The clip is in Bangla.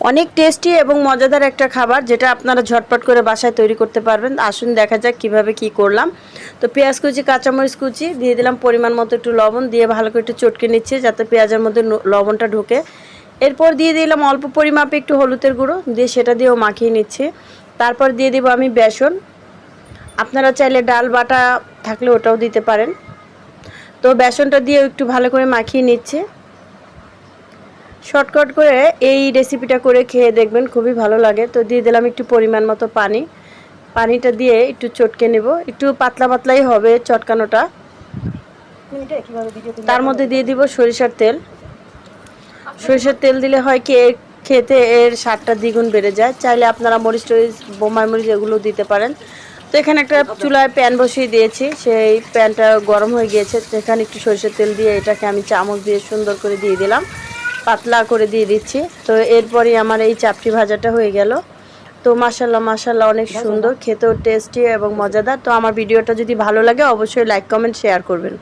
অনেক টেস্টি এবং মজাদার একটা খাবার, যেটা আপনারা ঝটপট করে বাসায় তৈরি করতে পারবেন। আসুন দেখা যাক কিভাবে কি করলাম। তো পেঁয়াজ কুচি, কাঁচামরিচ কুচি দিয়ে দিলাম, পরিমাণ মতো একটু লবণ দিয়ে ভালো করে একটু চটকে নিচ্ছি যাতে পেঁয়াজের মধ্যে লবণটা ঢোকে। এরপর দিয়ে দিলাম অল্প পরিমাপে একটু হলুদের গুঁড়ো, দিয়ে সেটা দিয়েও মাখিয়ে নিচ্ছি। তারপর দিয়ে দিব আমি বেসন। আপনারা চাইলে ডাল বাটা থাকলে ওটাও দিতে পারেন। তো বেসনটা দিয়ে একটু ভালো করে মাখিয়ে নিচ্ছি। শর্টকাট করে এই রেসিপিটা করে খেয়ে দেখবেন, খুবই ভালো লাগে। তো দিয়ে দিলাম একটু পরিমাণ মতো পানি। পানিটা দিয়ে একটু চটকে নেব, একটু পাতলা পাতলাই হবে চটকানোটা। তার মধ্যে দিয়ে দিব সরিষার তেল। সরিষার তেল দিলে হয় কি খেতে এর স্বাদটা দ্বিগুণ বেড়ে যায়। চাইলে আপনারা মরিচ টরিচ, বোম্বাই মরিচ এগুলো দিতে পারেন। তো এখানে একটা চুলায় প্যান বসিয়ে দিয়েছি, সেই প্যানটা গরম হয়ে গিয়েছে। এখানে একটু সরিষার তেল দিয়ে এটাকে আমি চামচ দিয়ে সুন্দর করে দিয়ে দিলাম, পাতলা করে দিয়ে দিচ্ছি। তো এরপরই আমার এই চাপটি ভাজাটা হয়ে গেল। তো মাশাল্লাহ মাশাল্লাহ, অনেক সুন্দর, খেতেও টেস্টি এবং মজাদার। তো আমার ভিডিওটা যদি ভালো লাগে অবশ্যই লাইক কমেন্ট শেয়ার করবেন।